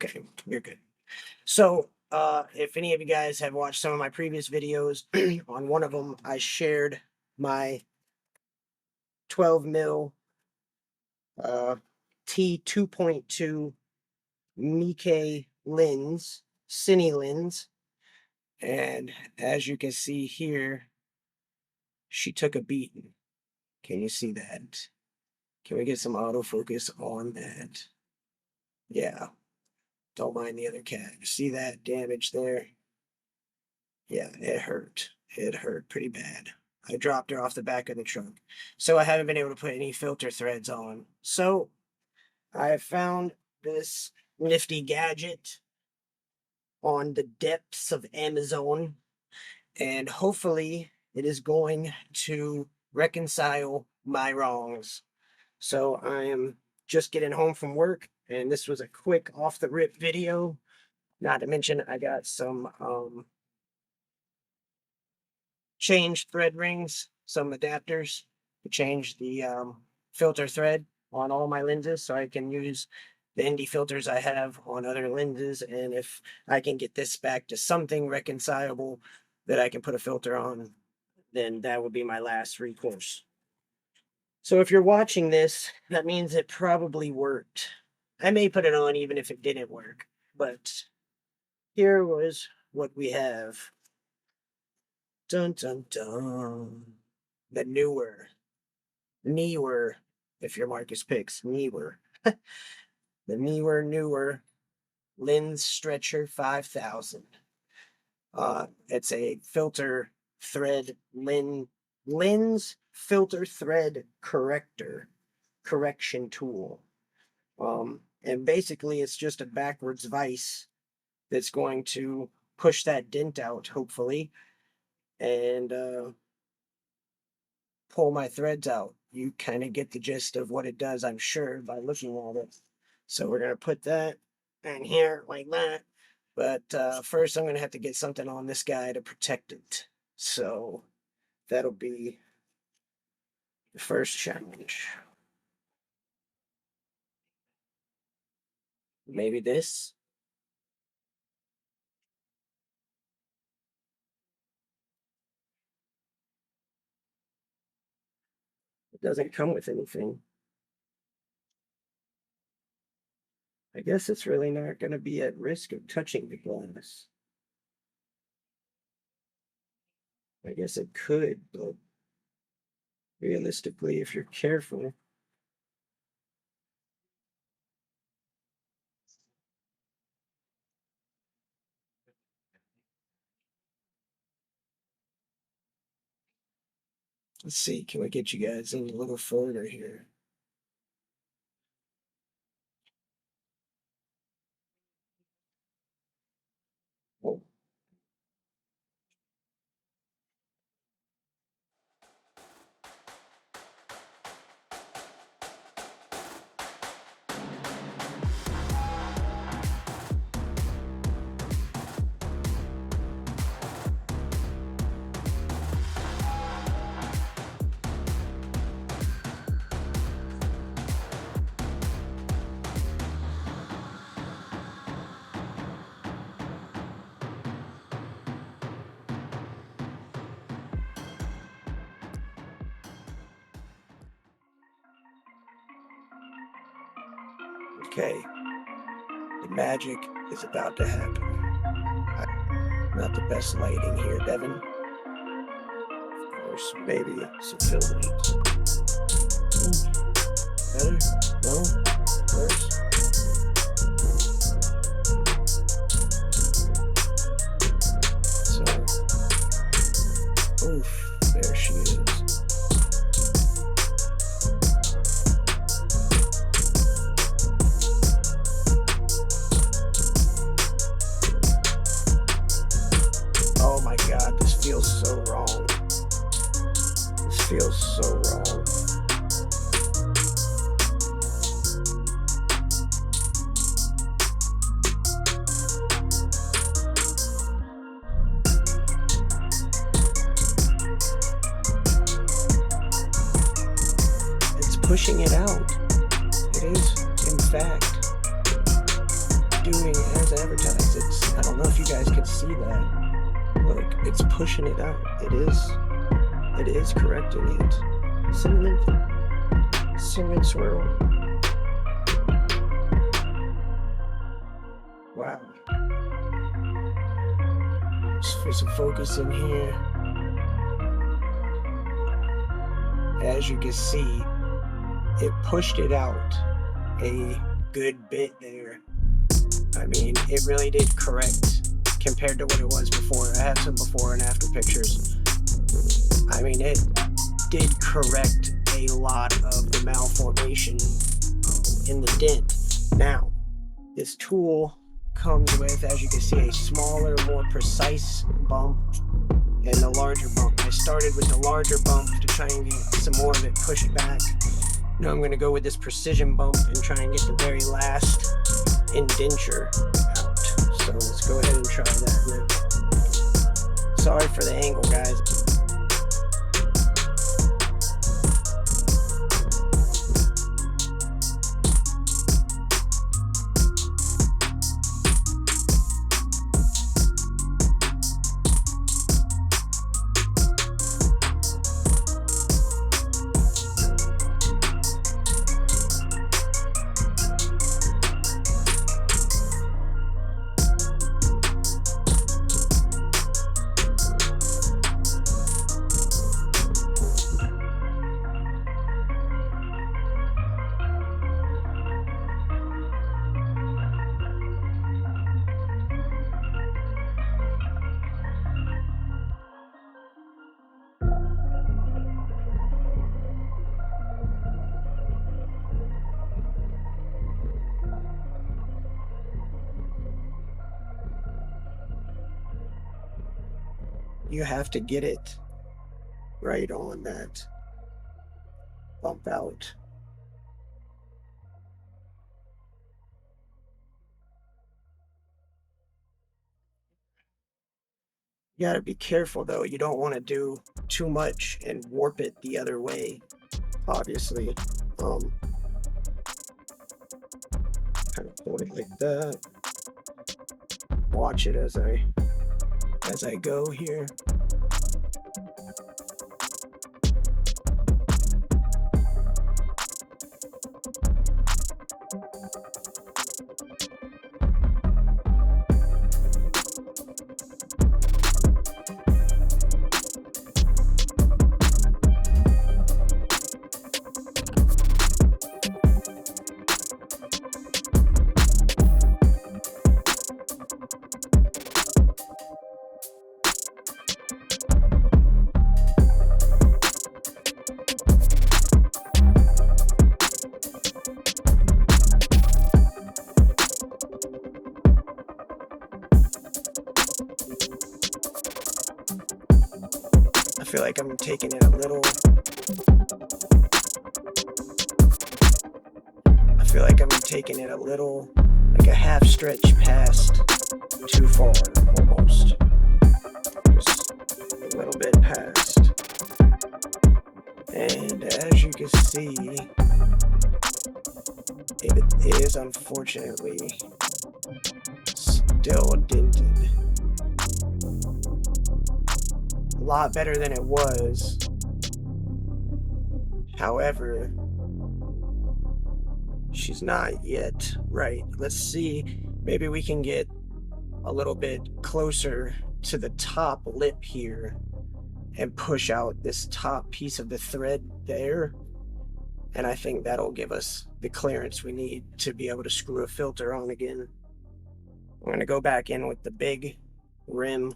Okay, you're good. So, if any of you guys have watched some of my previous videos, on one of them, I shared my 12 mil T2.2 Mikke lens, cine lens. And as you can see here, she took a beating. Can you see that? Can we get some autofocus on that? Yeah, don't mind the other cat. See that damage there? Yeah, it hurt. It hurt pretty bad. I dropped her off the back of the truck. So I haven't been able to put any filter threads on. So I have found this nifty gadget on the depths of Amazon, and hopefully it is going to reconcile my wrongs. So I am just getting home from work, and this was a quick off the rip video. Not to mention I got some change thread rings, some adapters to change the filter thread on all my lenses, so I can use the indie filters I have on other lenses. And if I can get this back to something reconcilable that I can put a filter on, then that would be my last recourse. So if you're watching this, that means it probably worked. I may put it on even if it didn't work, but here was what we have. Dun dun dun. The newer, if your Marcus picks, newer. The newer Lens Stretcher 5000. It's a filter thread lens filter thread correction tool. And basically it's just a backwards vise that's going to push that dent out, hopefully, and pull my threads out. You kind of get the gist of what it does, I'm sure, by looking at it. So we're going to put that in here like that. But first I'm going to have to get something on this guy to protect it. So that'll be the first challenge. Maybe this. It doesn't come with anything. I guess it's really not going to be at risk of touching the glass. I guess it could, but realistically, if you're careful. Let's see, can we get you guys in a little further here? Oh. Okay, the magic is about to happen. Not the best lighting here, Devin. Of course, maybe some filters. Better? No? Worse? So, oof, there she is. Oh my God, this feels so wrong. This feels so wrong. It's pushing it out. It is, in fact, doing as advertised. I don't know if you guys can see that. Look, it's pushing it out. It is correcting it. Cinnamon swirl. Wow. Just for some focus in here. As you can see, it pushed it out a good bit there. I mean, it really did correct compared to what it was before. I have some before and after pictures. I mean, it did correct a lot of the malformation in the dent. Now, this tool comes with, as you can see, a smaller, more precise bump and a larger bump. I started with the larger bump to try and get some more of it pushed back. Now I'm going to go with this precision bump and try and get the very last indenture out. So let's go ahead and try that now. Sorry for the angle, guys. You have to get it right on that bump out. You gotta be careful though. You don't want to do too much and warp it the other way, obviously. Kind of hold it like that. Watch it as I go here. I feel like I'm taking it a little. I feel like I'm taking it a little, like a half stretch past too far, almost. Just a little bit past. And as you can see, it is unfortunately still dented. A lot better than it was. However, she's not yet right. Let's see, maybe we can get a little bit closer to the top lip here and push out this top piece of the thread there. And I think that'll give us the clearance we need to be able to screw a filter on again. I'm going to go back in with the big rim.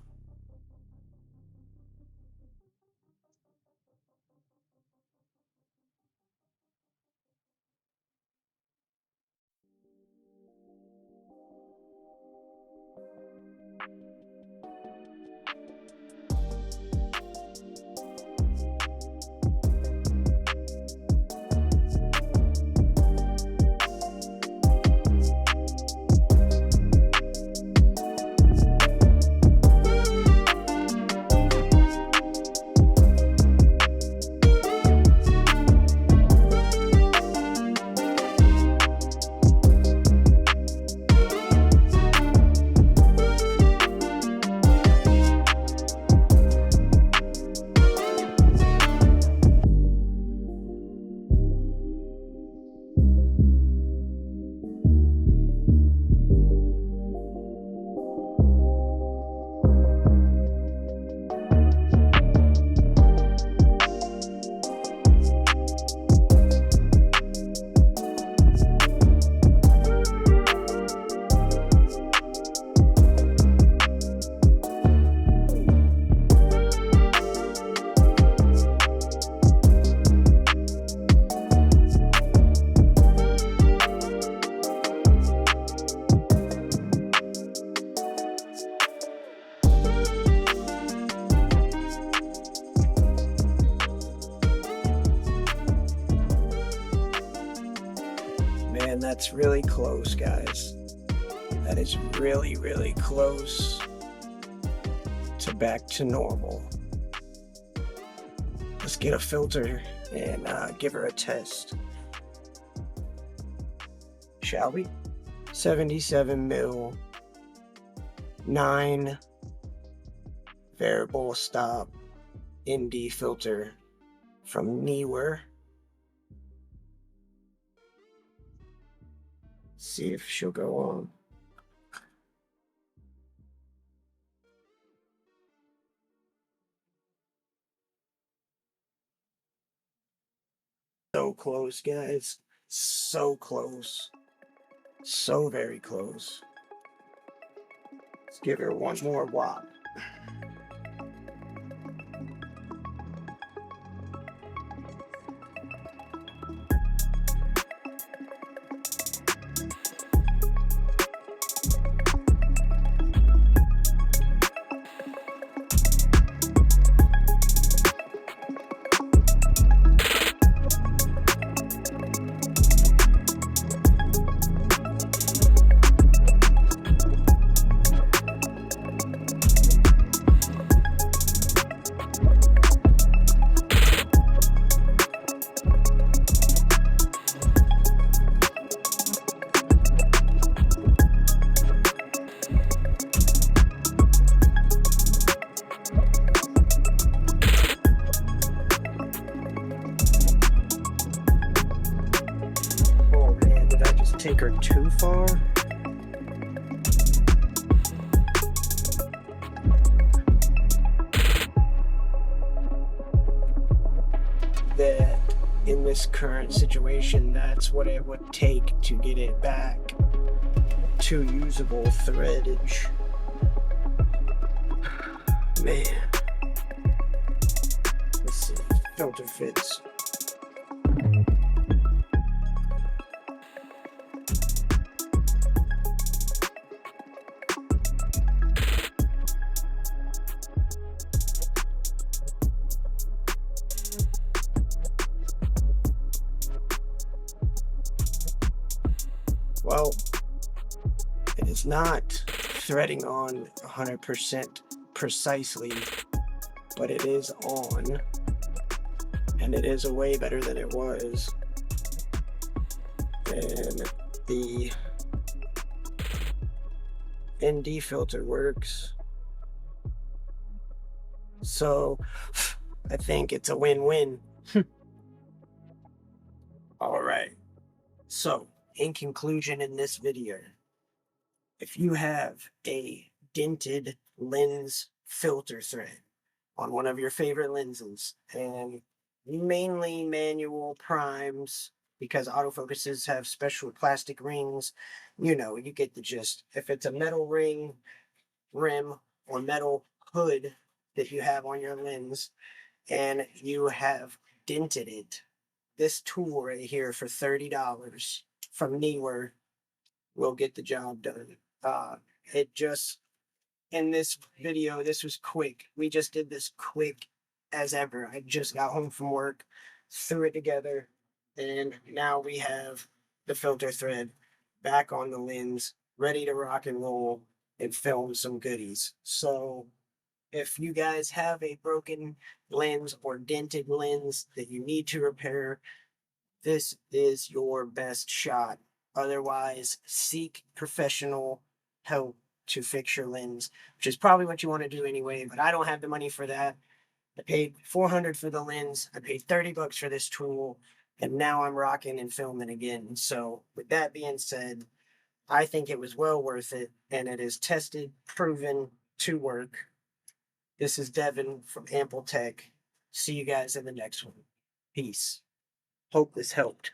that's really close, guys. That is really, really close to back to normal. Let's get a filter and give her a test. Shall we? 77 mil, 9 variable stop ND filter from Neewer. See if she'll go on. So close, guys. So close. So very close. Let's give her one more whop. Oh man, did I just take her too far? That in this current situation, that's what it would take to get it back to usable threadage. Man. Let's see. Filter fits. Well, it is not threading on 100% precisely, but it is on, and it is a way better than it was. And the ND filter works. So I think it's a win-win. All right. So in conclusion, in this video, if you have a dented lens filter thread on one of your favorite lenses, and mainly manual primes, because autofocuses have special plastic rings, you know, you get the gist. If it's a metal ring, rim, or metal hood that you have on your lens, and you have dented it, this tool right here for $30 from Neewer will get the job done. It just, in this video, this was quick. We just did this quick as ever. I just got home from work, threw it together, and now we have the filter thread back on the lens, ready to rock and roll and film some goodies. So if you guys have a broken lens or dented lens that you need to repair, this is your best shot. Otherwise, seek professional help to fix your lens, which is probably what you want to do anyway, but I don't have the money for that. I paid $400 for the lens. I paid $30 for this tool, and now I'm rocking and filming again. So with that being said, I think it was well worth it, and it is tested, proven to work. This is Devin from Ample Tech. See you guys in the next one. Peace. Hope this helped.